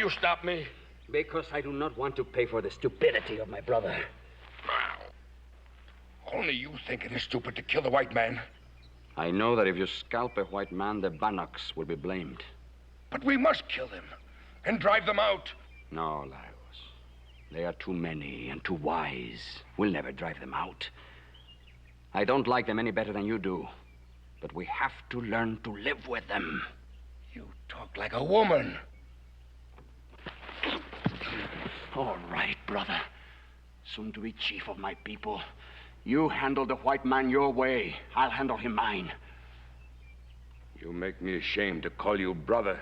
you stop me? Because I do not want to pay for the stupidity of my brother. Only you think it is stupid to kill the white man. I know that if you scalp a white man, the Bannocks will be blamed. But we must kill them and drive them out. No, Laurence. They are too many and too wise. We'll never drive them out. I don't like them any better than you do. But we have to learn to live with them. You talk like a woman. All right, brother. Soon to be chief of my people. You handle the white man your way. I'll handle him mine. You make me ashamed to call you brother.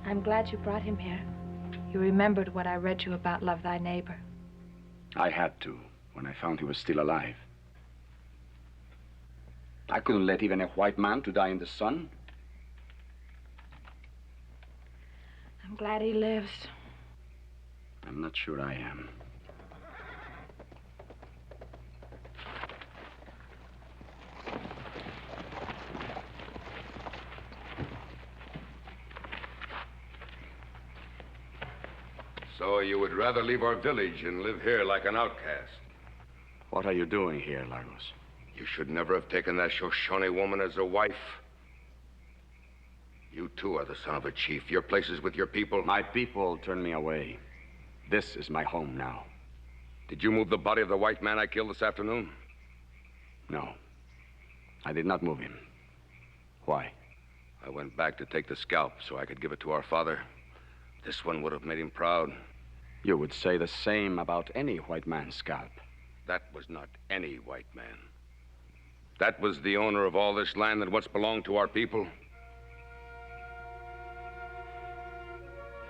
I'm glad you brought him here. You remembered what I read you about Love Thy Neighbor. I had to, when I found he was still alive. I couldn't let even a white man to die in the sun. I'm glad he lives. I'm not sure I am. So you would rather leave our village and live here like an outcast? What are you doing here, Laurence? You should never have taken that Shoshone woman as a wife. You, too, are the son of a chief. Your place is with your people. My people turned me away. This is my home now. Did you move the body of the white man I killed this afternoon? No. I did not move him. Why? I went back to take the scalp so I could give it to our father. This one would have made him proud. You would say the same about any white man's scalp. That was not any white man. That was the owner of all this land that once belonged to our people.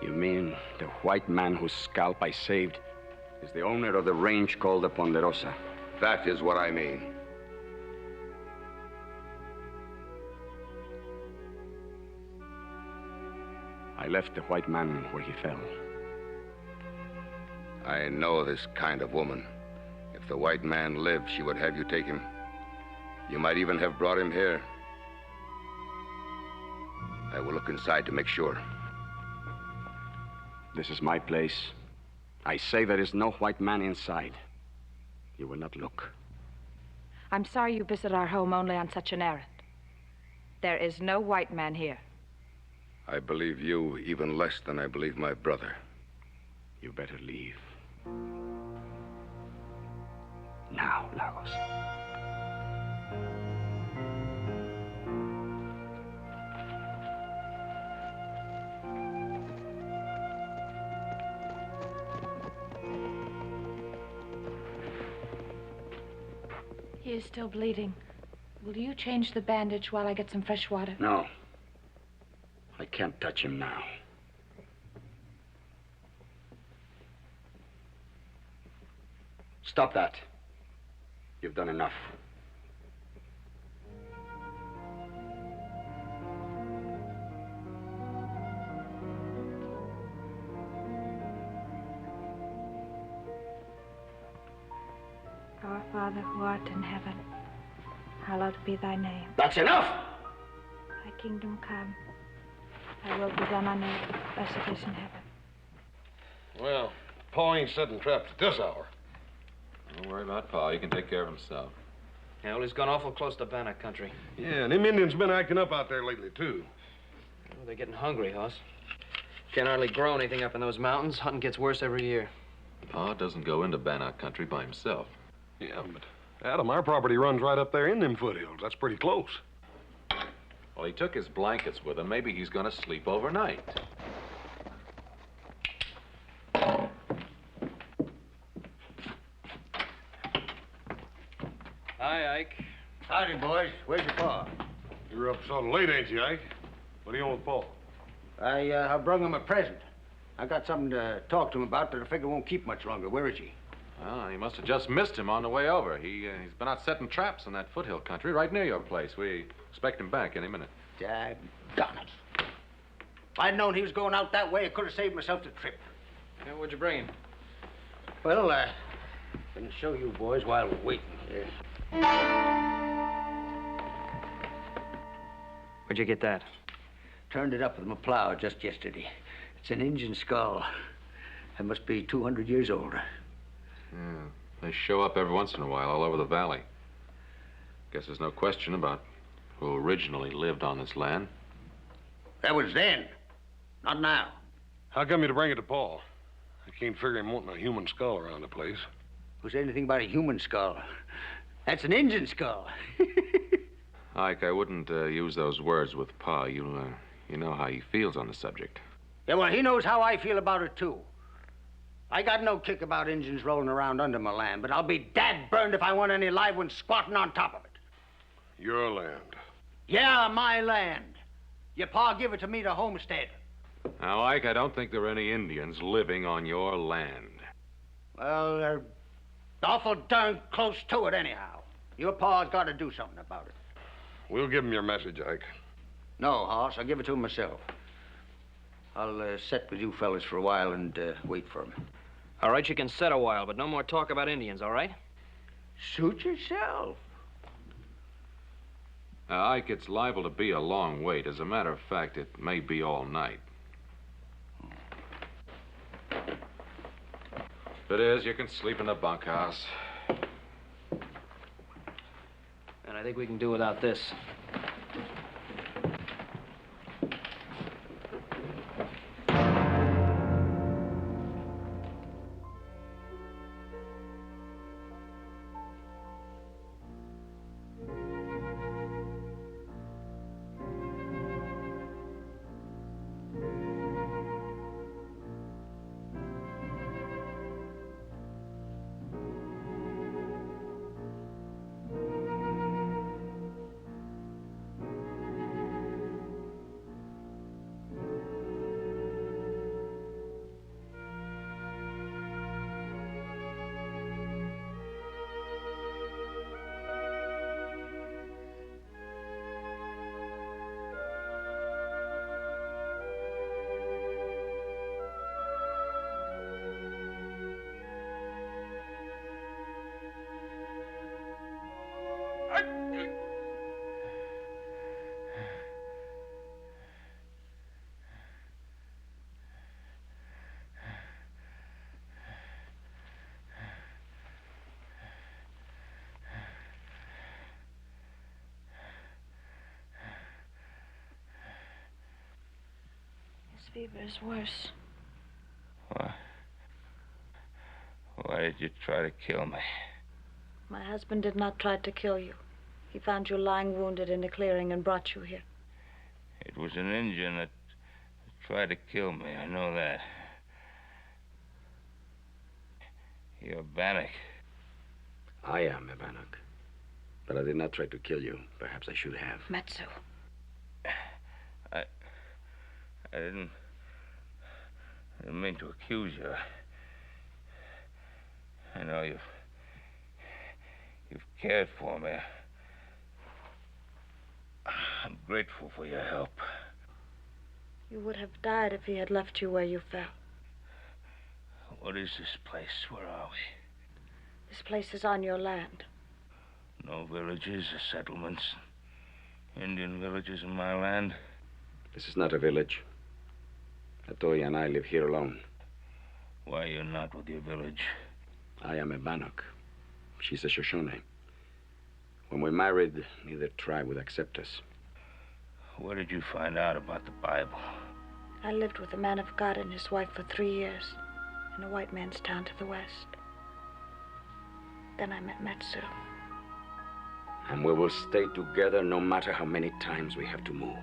You mean the white man whose scalp I saved is the owner of the range called the Ponderosa? That is what I mean. I left the white man where he fell. I know this kind of woman. If the white man lived, she would have you take him. You might even have brought him here. I will look inside to make sure. This is my place. I say there is no white man inside. You will not look. I'm sorry you visit our home only on such an errand. There is no white man here. I believe you even less than I believe my brother. You better leave. Now, Laurence. He is still bleeding. Will you change the bandage while I get some fresh water? No. I can't touch him now. Stop that. You've done enough. Our Father who art in heaven, hallowed be thy name. That's enough! Thy kingdom come. Thy will be done on earth as it is in heaven. Well, Pa ain't setting traps at this hour. Don't worry about Pa. He can take care of himself. Yeah, well, he's gone awful close to Bannock country. Yeah, and them Indians been acting up out there lately, too. Well, they're getting hungry, Hoss. Can't hardly grow anything up in those mountains. Hunting gets worse every year. Pa doesn't go into Bannock country by himself. Yeah, but Adam, our property runs right up there in them foothills. That's pretty close. Well, he took his blankets with him. Maybe he's going to sleep overnight. Hi, Ike. Howdy, boys. Where's your pa? You're up sort of late, ain't you, Ike? What do you want with Paul? I brung him a present. I got something to talk to him about that I figure won't keep much longer. Where is he? Well, he must have just missed him on the way over. He's been out setting traps in that foothill country right near your place. We expect him back any minute. Daggone it. If I'd known he was going out that way, I could have saved myself the trip. Yeah, what'd you bring him? Well, can show you boys while we're waiting here. Where'd you get that? Turned it up with my plow just yesterday. It's an Injun skull. It must be 200 years old. Yeah, they show up every once in a while all over the valley. Guess there's no question about who originally lived on this land. That was then, not now. How come you to bring it to Paul? I can't figure him wanting a human skull around the place. Who said anything about a human skull? That's an Injun skull. Ike, I wouldn't use those words with Pa. You know how he feels on the subject. Yeah, well, he knows how I feel about it, too. I got no kick about Injuns rolling around under my land, but I'll be dad-burned if I want any live ones squatting on top of it. Your land. Yeah, my land. Your pa give it to me to homestead. Now, Ike, I don't think there are any Indians living on your land. Well, they're awful darn close to it anyhow. Your pa's got to do something about it. We'll give him your message, Ike. No, Hoss, I'll give it to him myself. I'll set with you fellas for a while and wait for him. All right, you can set a while, but no more talk about Indians, all right? Suit yourself. Ike, it's liable to be a long wait. As a matter of fact, it may be all night. If it is, you can sleep in the bunkhouse. And I think we can do without this. Fever is worse. Why did you try to kill me? My husband did not try to kill you. He found you lying wounded in a clearing and brought you here. It was an Indian that tried to kill me. I know that. You're Bannock. I am a Bannock. But I did not try to kill you. Perhaps I should have. Metsu. I didn't mean to accuse you. I know you've cared for me. I'm grateful for your help. You would have died if he had left you where you fell. What is this place? Where are we? This place is on your land. No villages or settlements. Indian villages in my land. This is not a village. Atoya and I live here alone. Why are you not with your village? I am a Bannock. She's a Shoshone. When we married, neither tribe would accept us. Where did you find out about the Bible? I lived with a man of God and his wife for 3 years in a white man's town to the west. Then I met Matsu. And we will stay together no matter how many times we have to move.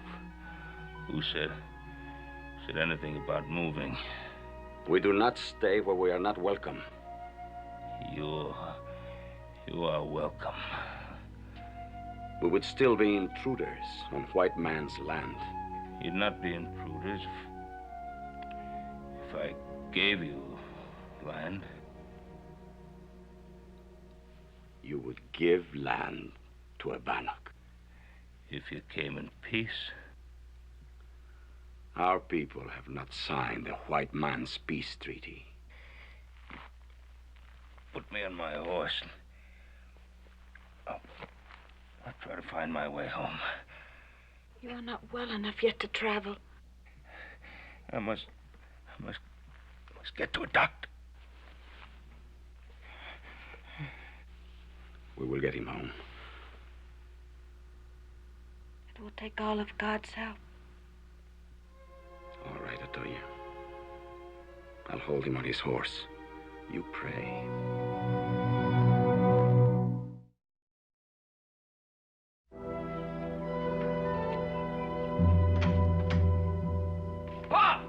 Who said anything about moving? We do not stay where we are not welcome. You are welcome. We would still be intruders on white man's land. You'd not be intruders if I gave you land. You would give land to a Bannock. If you came in peace. Our people have not signed the white man's peace treaty. Put me on my horse. I'll try to find my way home. You are not well enough yet to travel. I must get to a doctor. We will get him home. It will take all of God's help. All right, Atoya. I'll hold him on his horse. You pray. Pa!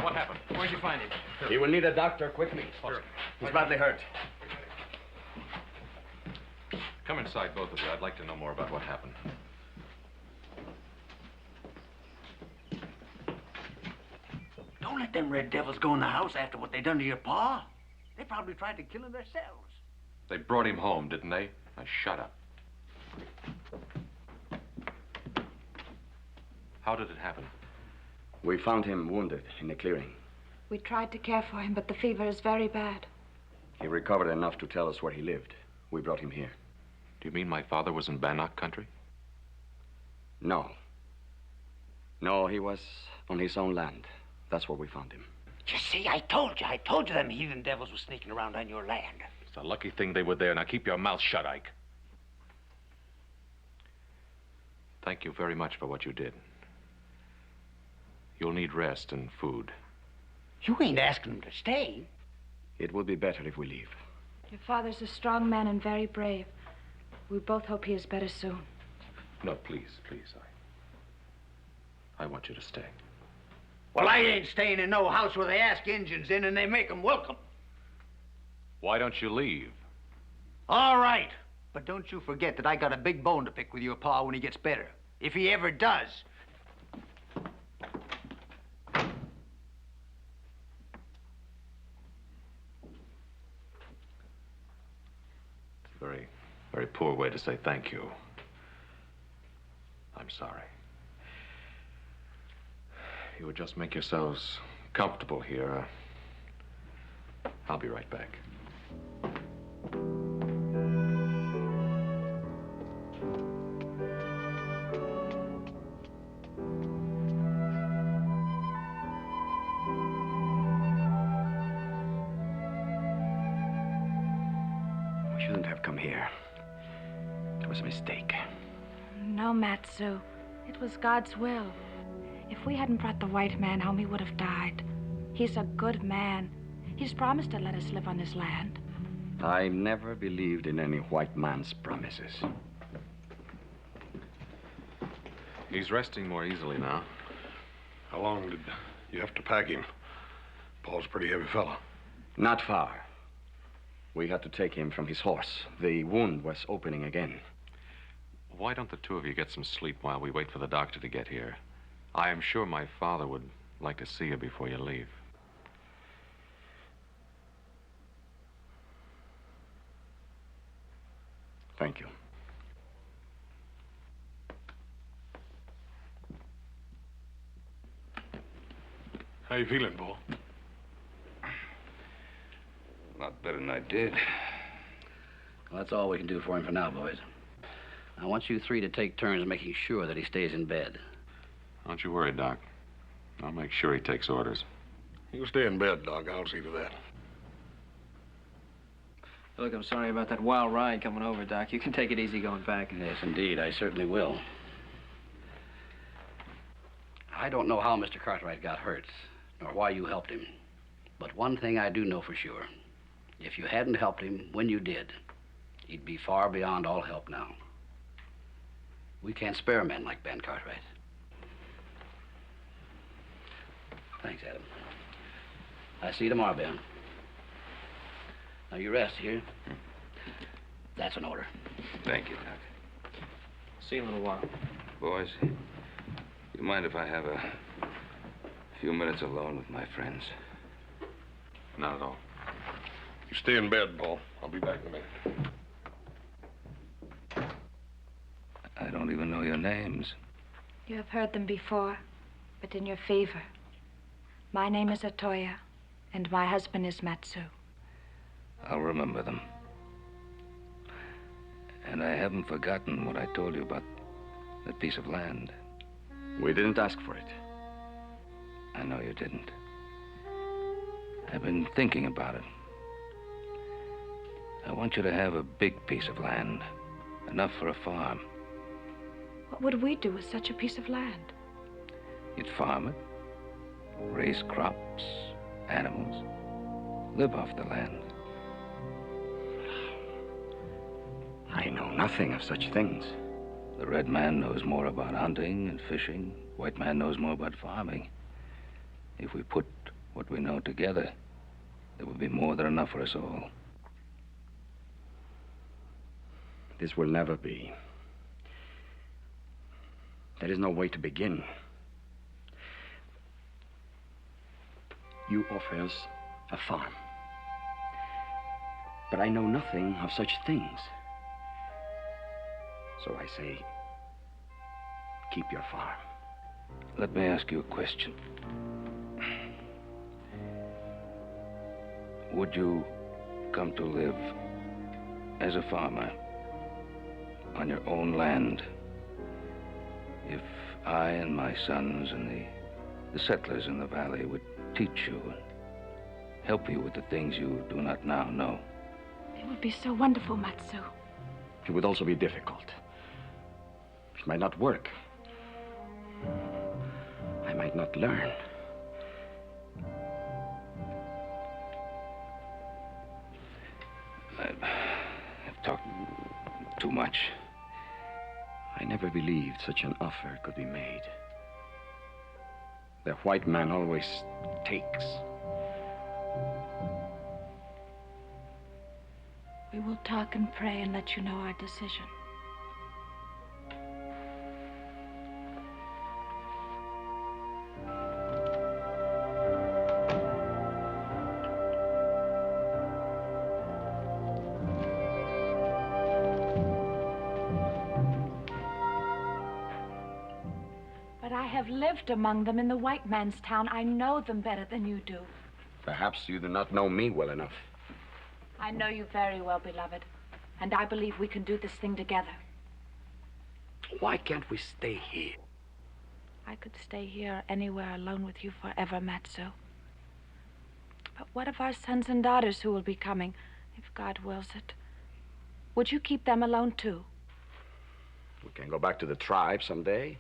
What happened? Where'd you find him? He will need a doctor quickly. Sure. He's badly hurt. Come inside, both of you. I'd like to know more about what happened. Don't let them red devils go in the house after what they done to your pa. They probably tried to kill him themselves. They brought him home, didn't they? Now, shut up. How did it happen? We found him wounded in the clearing. We tried to care for him, but the fever is very bad. He recovered enough to tell us where he lived. We brought him here. Do you mean my father was in Bannock country? No. No, he was on his own land. That's where we found him. You see, I told you them heathen devils were sneaking around on your land. It's a lucky thing they were there. Now keep your mouth shut, Ike. Thank you very much for what you did. You'll need rest and food. You ain't asking them to stay. It would be better if we leave. Your father's a strong man and very brave. We both hope he is better soon. No, please, please. I want you to stay. Well, I ain't staying in no house where they ask Injuns in and they make them welcome. Why don't you leave? All right. But don't you forget that I got a big bone to pick with your pa when he gets better. If he ever does. It's a very, very poor way to say thank you. I'm sorry. You would just make yourselves comfortable here. I'll be right back. We shouldn't have come here. It was a mistake. No, Matsu. It was God's will. If we hadn't brought the white man home, he would have died. He's a good man. He's promised to let us live on his land. I never believed in any white man's promises. He's resting more easily now. How long did you have to pack him? Paul's a pretty heavy fella. Not far. We had to take him from his horse. The wound was opening again. Why don't the two of you get some sleep while we wait for the doctor to get here? I am sure my father would like to see you before you leave. Thank you. How you feeling, Paul? A lot better than I did. Well, that's all we can do for him for now, boys. I want you three to take turns making sure that he stays in bed. Don't you worry, Doc. I'll make sure he takes orders. He'll stay in bed, Doc. I'll see to that. Look, I'm sorry about that wild ride coming over, Doc. You can take it easy going back. Yes, indeed. I certainly will. I don't know how Mr. Cartwright got hurt, nor why you helped him. But one thing I do know for sure. If you hadn't helped him when you did, he'd be far beyond all help now. We can't spare men like Ben Cartwright. Thanks, Adam. I see you tomorrow, Ben. Now, you rest here. That's an order. Thank you, Doc. See you in a little while. Boys, you mind if I have a few minutes alone with my friends? Not at all. You stay in bed, Paul. I'll be back in a minute. I don't even know your names. You have heard them before, but in your favor. My name is Otoya, and my husband is Matsu. I'll remember them. And I haven't forgotten what I told you about that piece of land. We didn't ask for it. I know you didn't. I've been thinking about it. I want you to have a big piece of land, enough for a farm. What would we do with such a piece of land? You'd farm it, raise crops, animals, live off the land. I know nothing of such things. The red man knows more about hunting and fishing. White man knows more about farming. If we put what we know together, there will be more than enough for us all. This will never be. There is no way to begin. You offer us a farm. But I know nothing of such things. So I say, keep your farm. Let me ask you a question. Would you come to live as a farmer on your own land if I and my sons and the settlers in the valley would teach you and help you with the things you do not now know? It would be so wonderful, Matsu. It would also be difficult. It might not work. I might not learn. I've talked too much. I never believed such an offer could be made. The white man always takes. We will talk and pray and let you know our decision. I have lived among them in the white man's town. I know them better than you do. Perhaps you do not know me well enough. I know you very well, beloved. And I believe we can do this thing together. Why can't we stay here? I could stay here anywhere alone with you forever, Matsu. But what of our sons and daughters who will be coming, if God wills it? Would you keep them alone, too? We can go back to the tribe someday.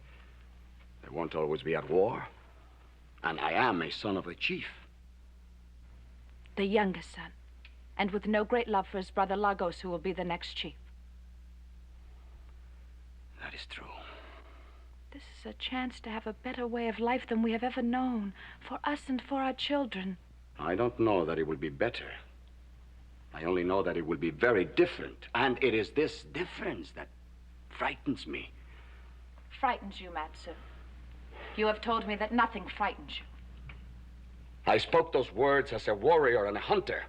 They won't always be at war. And I am a son of a chief. The youngest son. And with no great love for his brother Lagos, who will be the next chief. That is true. This is a chance to have a better way of life than we have ever known. For us and for our children. I don't know that it will be better. I only know that it will be very different. And it is this difference that frightens me. Frightens you, Matsu? You have told me that nothing frightens you. I spoke those words as a warrior and a hunter,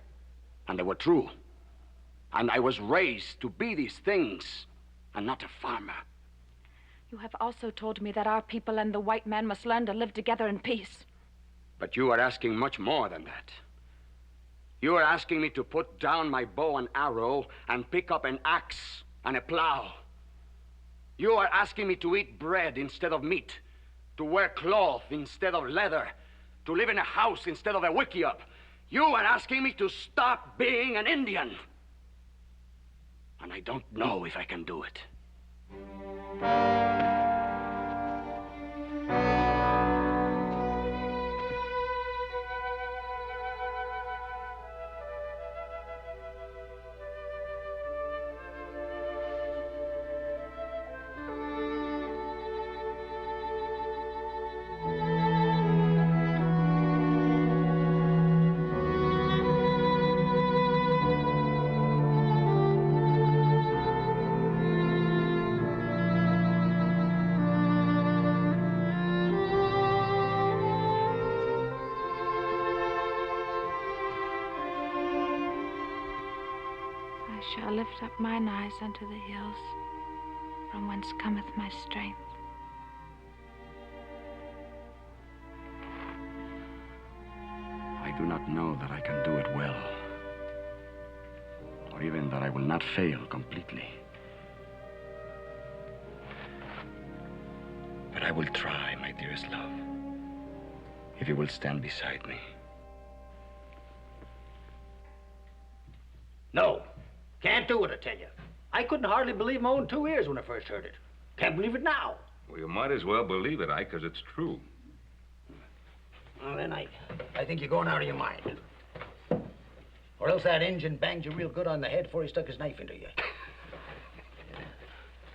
and they were true. And I was raised to be these things, and not a farmer. You have also told me that our people and the white man must learn to live together in peace. But you are asking much more than that. You are asking me to put down my bow and arrow and pick up an axe and a plow. You are asking me to eat bread instead of meat, to wear cloth instead of leather, to live in a house instead of a wickiup. You are asking me to stop being an Indian. And I don't know if I can do it. I shall lift up mine eyes unto the hills, from whence cometh my strength. I do not know that I can do it well, or even that I will not fail completely. But I will try, my dearest love, if you will stand beside me. No. Can't do it, I tell you. I couldn't hardly believe my own 2 ears when I first heard it. Can't believe it now. Well, you might as well believe it, Ike, because it's true. Well, then I think you're going out of your mind. Or else that Injun banged you real good on the head before he stuck his knife into you.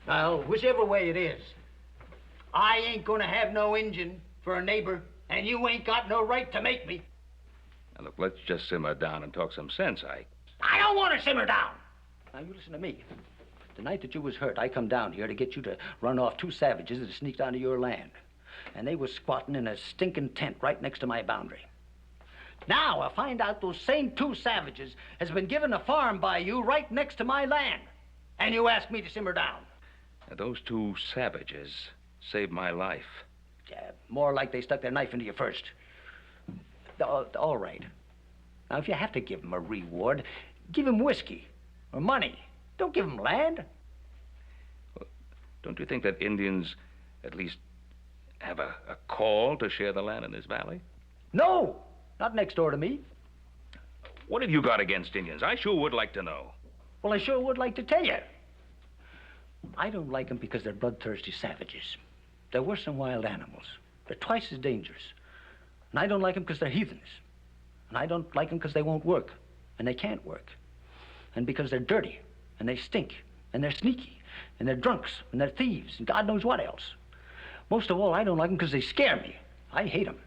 Now, whichever way it is, I ain't gonna have no Injun for a neighbor, and you ain't got no right to make me. Now, look, let's just simmer down and talk some sense, Ike. I don't want to simmer down. Now, you listen to me. The night that you was hurt, I come down here to get you to run off 2 savages that sneaked onto your land. And they was squatting in a stinking tent right next to my boundary. Now, I find out those same 2 savages has been given a farm by you right next to my land. And you ask me to simmer down. Now, those 2 savages saved my life. Yeah, more like they stuck their knife into you first. All right. Now, if you have to give them a reward, give them whiskey or money. Don't give them land. Well, don't you think that Indians at least have a call to share the land in this valley? No, not next door to me. What have you got against Indians? I sure would like to know. Well, I sure would like to tell you. I don't like them because they're bloodthirsty savages. They're worse than wild animals. They're twice as dangerous. And I don't like them because they're heathens. And I don't like them because they won't work. And they can't work. And because they're dirty, and they stink, and they're sneaky, and they're drunks, and they're thieves, and God knows what else. Most of all, I don't like them because they scare me. I hate them.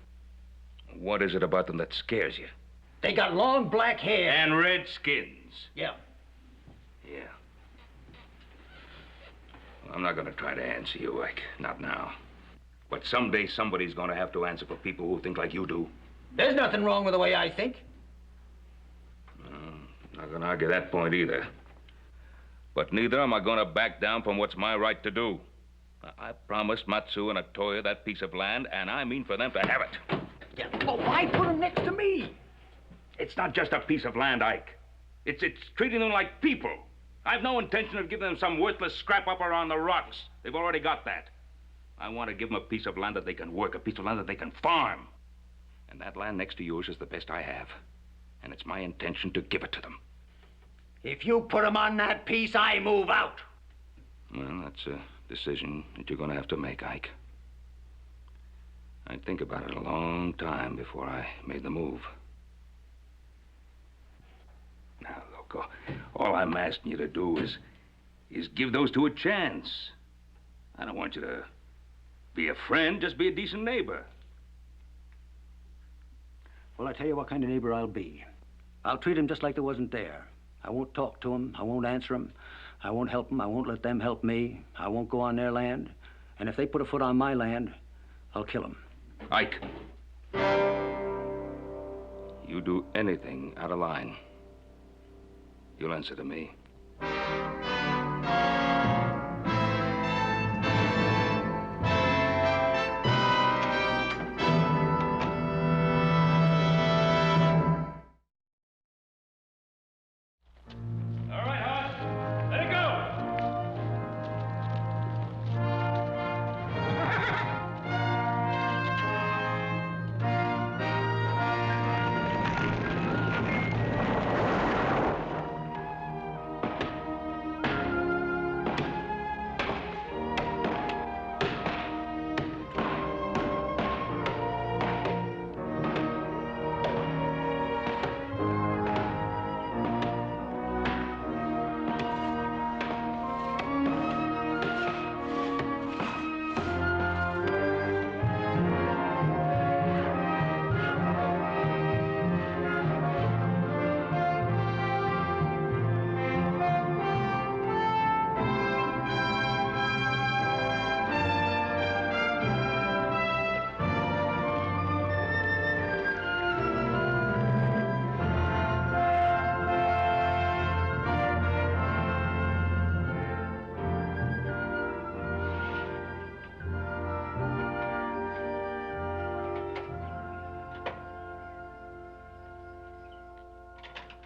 What is it about them that scares you? They got long black hair. And red skins. Yeah. Yeah. Well, I'm not going to try to answer you, Ike. Not now. But someday somebody's going to have to answer for people who think like you do. There's nothing wrong with the way I think. Not going to argue that point either. But neither am I going to back down from what's my right to do. I promised Matsu and Atoya that piece of land, and I mean for them to have it. Yeah, but why put them next to me? It's not just a piece of land, Ike. It's treating them like people. I've no intention of giving them some worthless scrap up around the rocks. They've already got that. I want to give them a piece of land that they can work, a piece of land that they can farm. And that land next to yours is the best I have. And it's my intention to give it to them. If you put them on that piece, I move out. Well, that's a decision that you're going to have to make, Ike. I'd think about it a long time before I made the move. Now, look, all I'm asking you to do is give those 2 a chance. I don't want you to be a friend, just be a decent neighbor. Well, I tell you what kind of neighbor I'll be. I'll treat him just like they wasn't there. I won't talk to him. I won't answer him. I won't help them. I won't let them help me. I won't go on their land. And if they put a foot on my land, I'll kill them. Ike. You do anything out of line, you'll answer to me.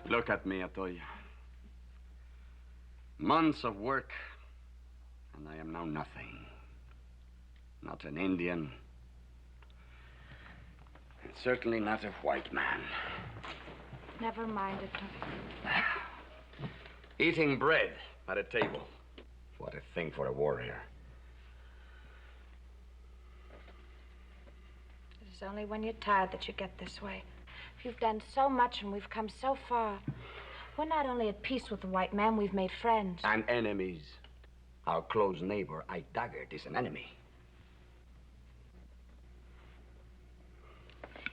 Look at me, Atoya. Months of work, and I am now nothing. Not an Indian. And certainly not a white man. Never mind, Atoya. Eating bread at a table. What a thing for a warrior. It's only when you're tired that you get this way. You've done so much and we've come so far. We're not only at peace with the white man, we've made friends. And enemies. Our close neighbor, Ike Daggett, is an enemy.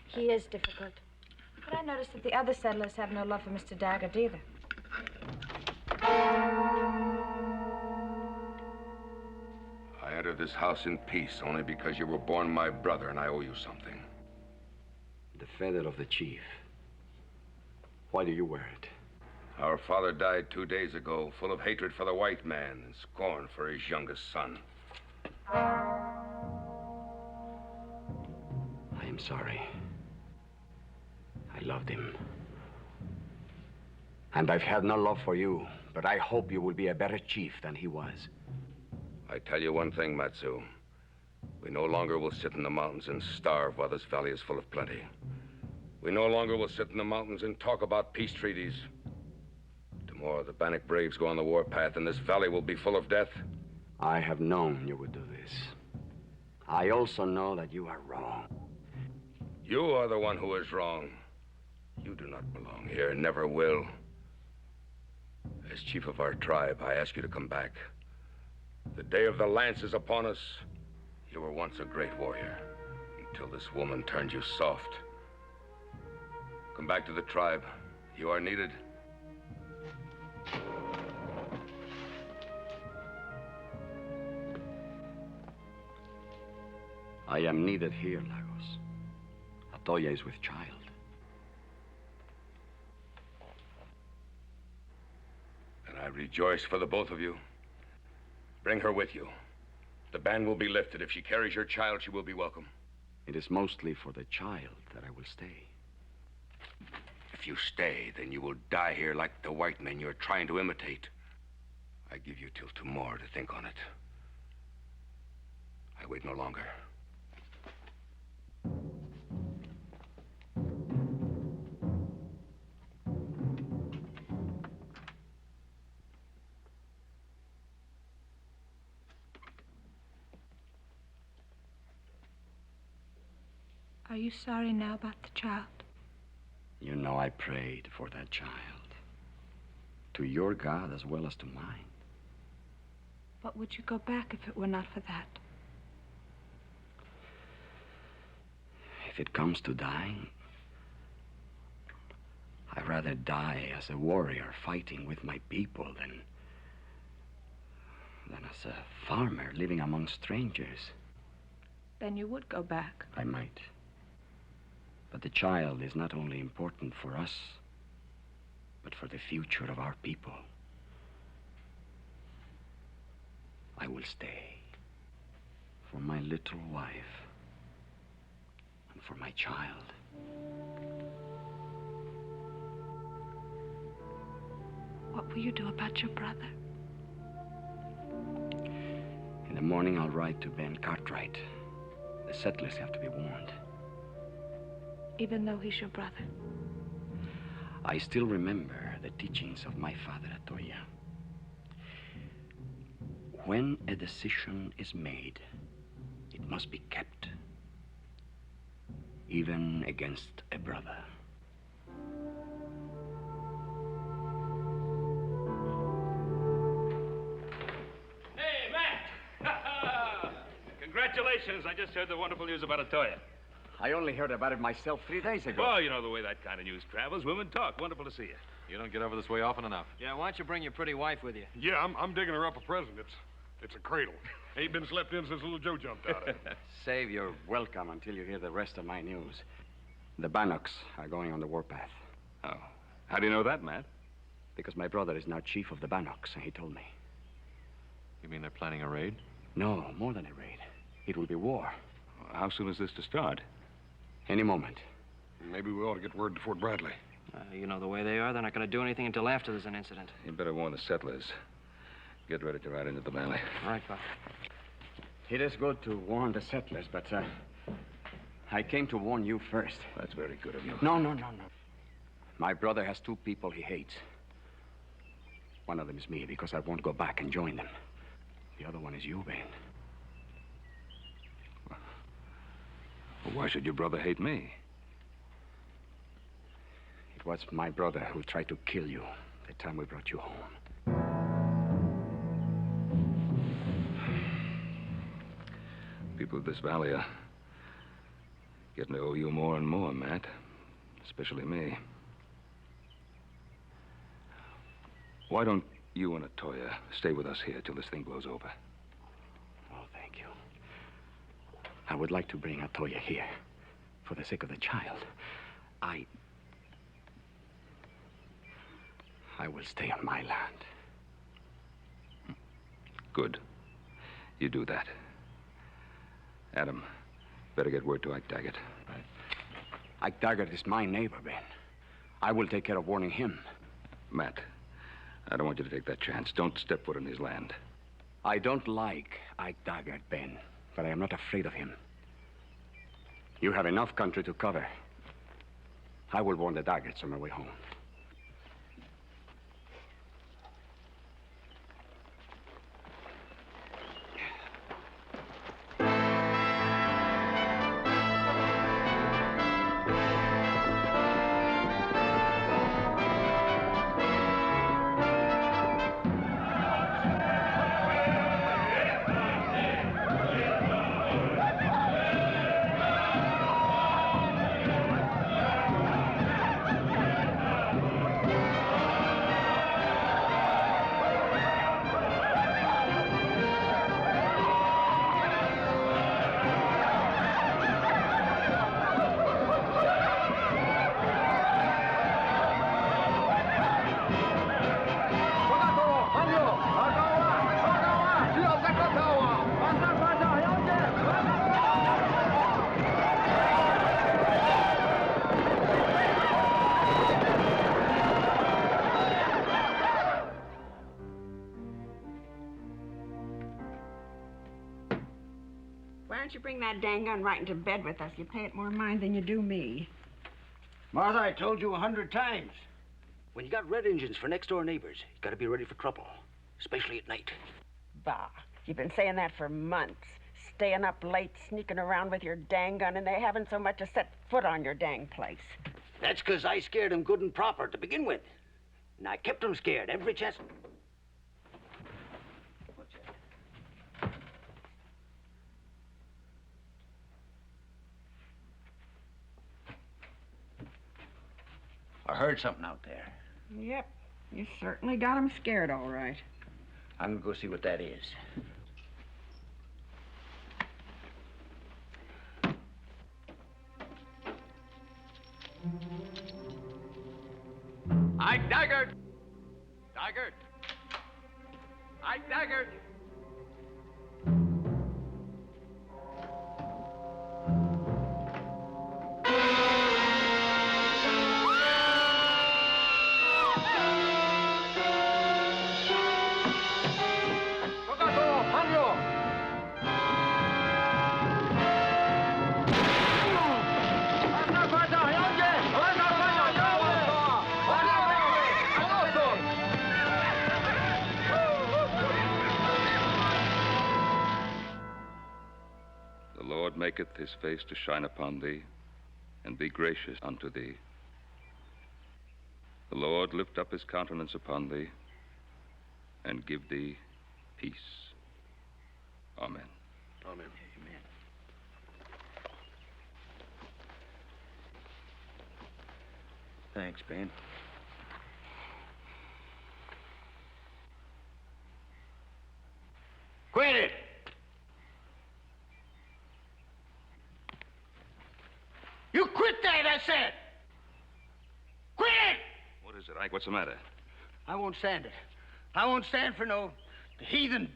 He is difficult. But I noticed that the other settlers have no love for Mr. Daggett either. I entered this house in peace only because you were born my brother and I owe you something. The feather of the chief. Why do you wear it? Our father died 2 days ago, full of hatred for the white man and scorn for his youngest son. I am sorry. I loved him. And I've had no love for you, but I hope you will be a better chief than he was. I tell you one thing, Matsu. We no longer will sit in the mountains and starve while this valley is full of plenty. We no longer will sit in the mountains and talk about peace treaties. Tomorrow, the Bannock braves go on the warpath, and this valley will be full of death. I have known you would do this. I also know that you are wrong. You are the one who is wrong. You do not belong here, never will. As chief of our tribe, I ask you to come back. The day of the lance is upon us. You were once a great warrior, until this woman turned you soft. Come back to the tribe. You are needed. I am needed here, Lagos. Atoya is with child. And I rejoice for the both of you. Bring her with you. The ban will be lifted. If she carries your child, she will be welcome. It is mostly for the child that I will stay. If you stay, then you will die here like the white men you're trying to imitate. I give you till tomorrow to think on it. I wait no longer. Are you sorry now about the child? You know I prayed for that child. To your God as well as to mine. But would you go back if it were not for that? If it comes to dying, I'd rather die as a warrior fighting with my people than as a farmer living among strangers. Then you would go back. I might. But the child is not only important for us, but for the future of our people. I will stay. For my little wife. And for my child. What will you do about your brother? In the morning, I'll ride to Ben Cartwright. The settlers have to be warned. Even though he's your brother? I still remember the teachings of my father, Atoya. When a decision is made, it must be kept. Even against a brother. Hey, Matt! Congratulations. I just heard the wonderful news about Atoya. I only heard about it myself 3 days ago. Well, you know the way that kind of news travels. Women talk. Wonderful to see you. You don't get over this way often enough. Yeah, why don't you bring your pretty wife with you? Yeah, I'm digging her up a present. It's a cradle. Ain't been slept in since little Joe jumped out of it. Save your welcome until you hear the rest of my news. The Bannocks are going on the warpath. Oh. How do you know that, Matt? Because my brother is now chief of the Bannocks, and he told me. You mean they're planning a raid? No, more than a raid. It will be war. How soon is this to start? Any moment. Maybe we ought to get word to Fort Bradley. You know the way they are. They're not going to do anything until after there's an incident. You better warn the settlers. Get ready to ride into the valley. All right, Buck. It is good to warn the settlers, but I came to warn you first. That's very good of you. No. My brother has two people he hates. One of them is me, because I won't go back and join them. The other one is you, Ben. Well, why should your brother hate me? It was my brother who tried to kill you the time we brought you home. People of this valley are getting to owe you more and more, Matt. Especially me. Why don't you and Atoya stay with us here till this thing blows over? Oh, thank you. I would like to bring Atoya here for the sake of the child. I will stay on my land. Good. You do that. Adam, better get word to Ike Daggett. Ike Daggett is my neighbor, Ben. I will take care of warning him. Matt, I don't want you to take that chance. Don't step foot on his land. I don't like Ike Daggett, Ben, but I am not afraid of him. You have enough country to cover. I will warn the Daggetts on my way home. Why don't you bring that dang gun right into bed with us? You pay it more mind than you do me. Martha, I told you 100 times. When you got red engines for next-door neighbors, you got to be ready for trouble, especially at night. Bah, you've been saying that for months. Staying up late, sneaking around with your dang gun, and they haven't so much as set foot on your dang place. That's because I scared them good and proper to begin with. And I kept them scared every chance. I heard something out there. Yep, you certainly got them scared, all right. I'm gonna go see what that is. Ike Daggett! Daggett! Ike Daggett! Maketh his face to shine upon thee, and be gracious unto thee. The Lord lift up his countenance upon thee, and give thee peace. Amen. Amen. Amen. Thanks, Ben. Quit it! You quit that, I said! Quit it! What is it, Ike? What's the matter? I won't stand it. I won't stand for no heathen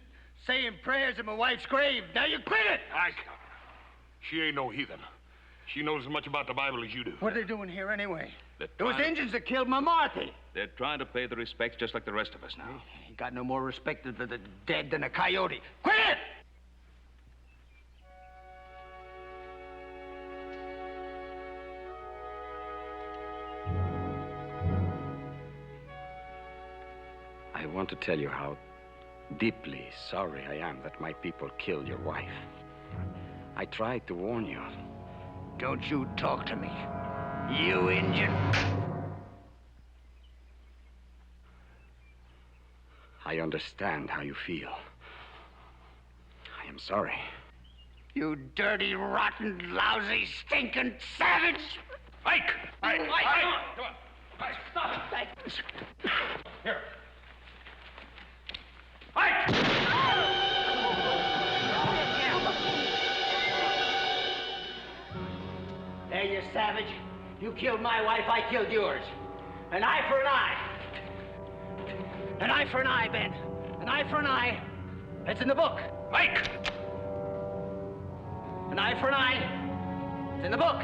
saying prayers at my wife's grave. Now you quit it! Ike, she ain't no heathen. She knows as much about the Bible as you do. What are they doing here anyway? Those Indians that killed my Marthy. They're trying to pay the respects just like the rest of us now. He got no more respect for the dead than a coyote. Quit it! I want to tell you how deeply sorry I am that my people killed your wife. I tried to warn you. Don't you talk to me, you Indian. I understand how you feel. I am sorry. You dirty, rotten, lousy, stinking savage! Ike! Ike! Come on! Ike, stop it! Here. Ike! There, you savage. You killed my wife, I killed yours. An eye for an eye. An eye for an eye, Ben. An eye for an eye. It's in the book. Ike! An eye for an eye. It's in the book.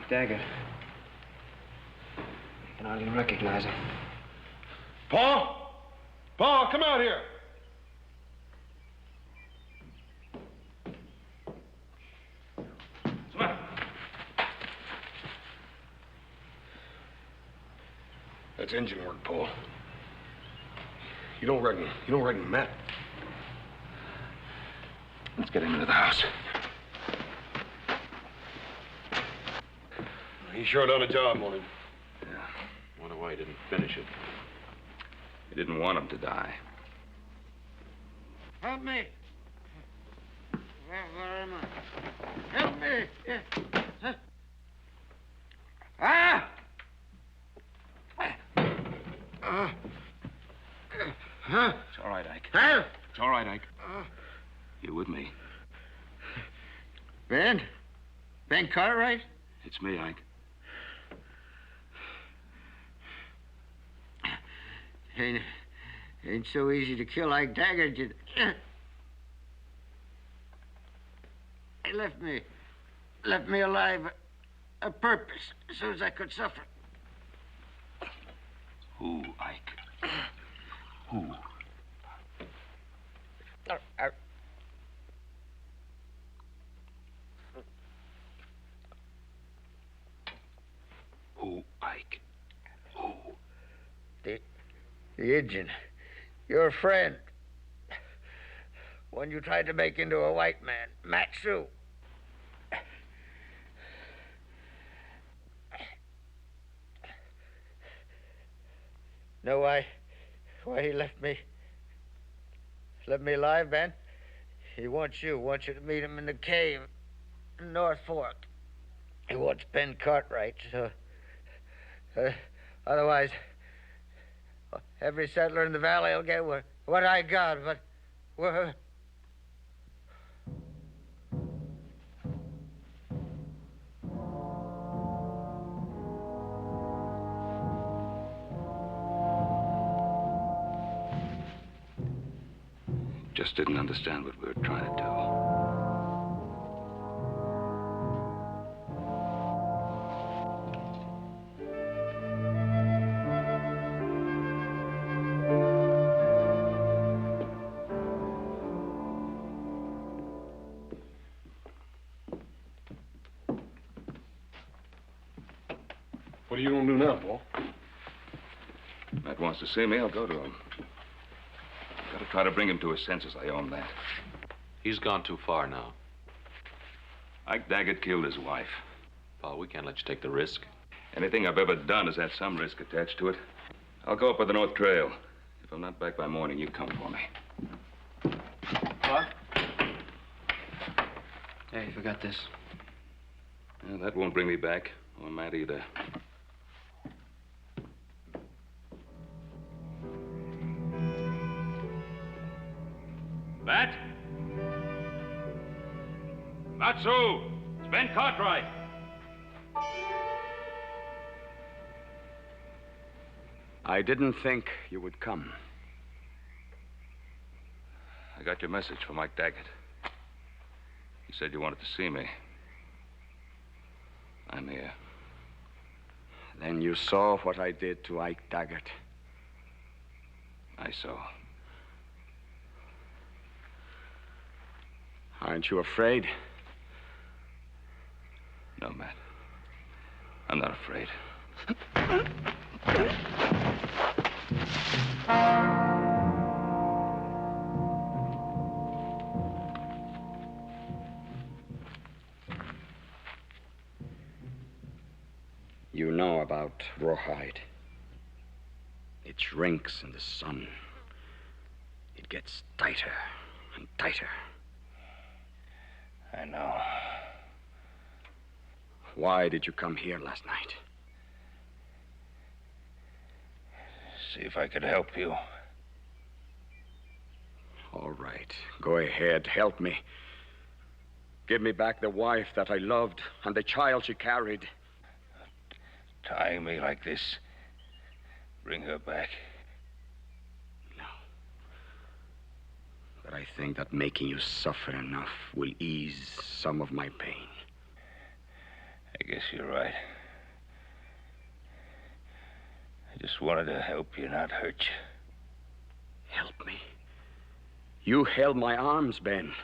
Daggett. I can hardly recognize him. Paul? Paul, come out here. Come on. That's engine work, Paul. You don't reckon Matt? Let's get him into the house. He sure done a job on him. Yeah. Wonder why he didn't finish it. He didn't want him to die. Help me. Where am I? Help me. Yeah. Huh? Ah! Huh? It's all right, Ike. Huh? It's all right, Ike. You with me? Ben? Ben Cartwright? It's me, Ike. Ain't so easy to kill like Daggett. He left me alive a purpose, so as I could suffer. Who, Ike? Who? Who, Ike? Who? The Indian. Your friend. One you tried to make into a white man. Matt Rhue. Know why he left me alive, Ben? He wants you to meet him in the cave in North Fork. He wants Ben Cartwright, so otherwise every settler in the valley will get what I got, but just didn't understand what we were trying to do. What are you gonna do now, Paul? Matt wants to see me, I'll go to him. Gotta try to bring him to his senses, I own that. He's gone too far now. Ike Daggett killed his wife. Paul, we can't let you take the risk. Anything I've ever done has had some risk attached to it. I'll go up by the North Trail. If I'm not back by morning, you come for me. What? Hey, you forgot this. Well, that won't bring me back. Or Matt either. Matt? Matsu! It's Ben Cartwright. I didn't think you would come. I got your message from Mike Daggett. He said you wanted to see me. I'm here. Then you saw what I did to Ike Daggett. I saw. Aren't you afraid? No, Matt. I'm not afraid. You know about rawhide. It shrinks in the sun. It gets tighter and tighter. I know. Why did you come here last night? See if I could help you. All right. Go ahead. Help me. Give me back the wife that I loved and the child she carried. Tying me like this. Bring her back. No. But I think that making you suffer enough will ease some of my pain. I guess you're right. I just wanted to help you, not hurt you. Help me? You held my arms, Ben.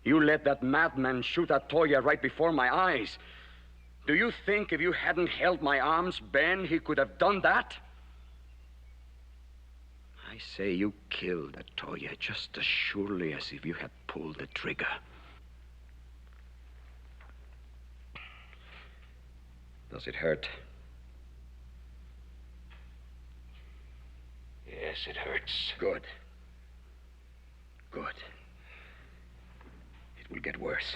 You let that madman shoot at Toya right before my eyes. Do you think if you hadn't held my arms, Ben, he could have done that? I say you killed that Toya just as surely as if you had pulled the trigger. Does it hurt? Yes, it hurts. Good. Good. It will get worse.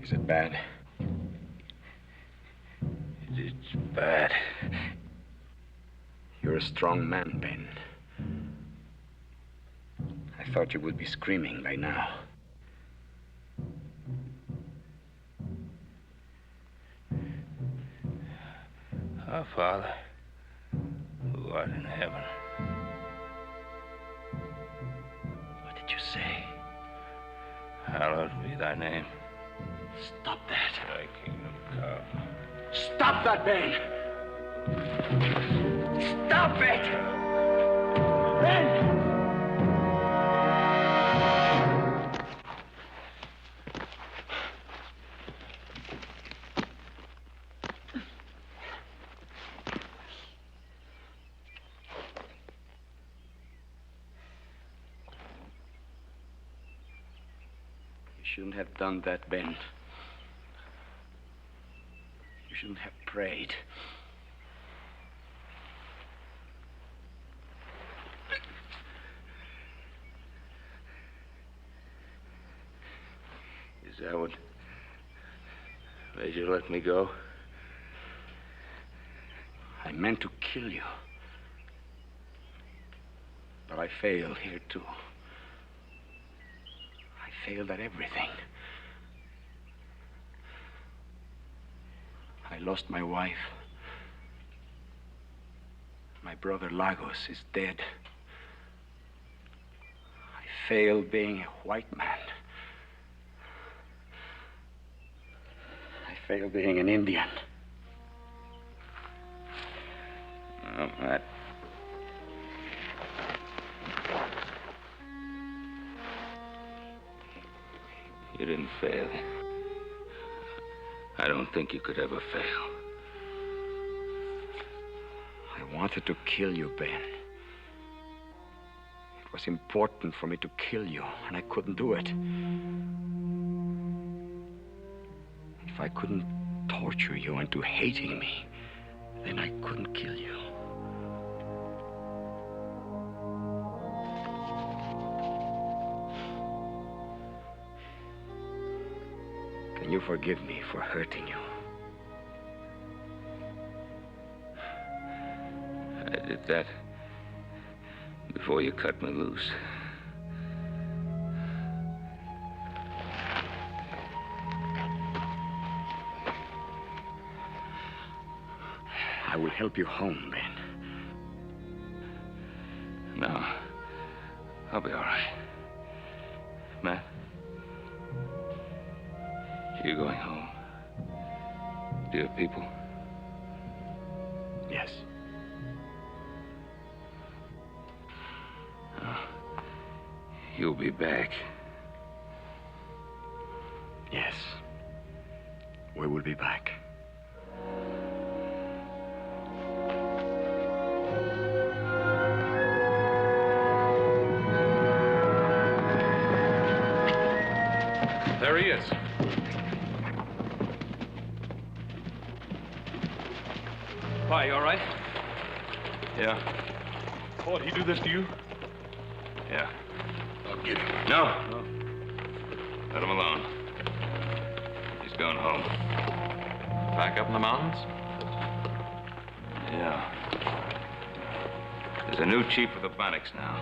Is it bad? It's bad. You're a strong man, Ben. I thought you would be screaming by now. Our Father, who art in heaven. What did you say? Hallowed be thy name. Stop that. Thy kingdom come. Stop that, Ben! Stop it! Ben! You shouldn't have done that, Ben. You shouldn't have prayed. Is that what made you let me go? I meant to kill you. But I failed here, too. I failed at everything. I lost my wife. My brother Lagos is dead. I failed being a white man. failed being an Indian. Oh, Matt. You didn't fail. I don't think you could ever fail. I wanted to kill you, Ben. It was important for me to kill you, and I couldn't do it. If I couldn't torture you into hating me, then I couldn't kill you. Can you forgive me for hurting you? I did that before you cut me loose. I will help you home, Ben. No. I'll be all right. Matt? You going home? Do you have people? Yes. Oh. You'll be back. Yes. We will be back. There he is. Why, you all right? Yeah. Oh, did he do this to you? Yeah. I'll get him. No. Let him alone. He's going home. Back up in the mountains? Yeah. There's a new chief of the Bannocks now.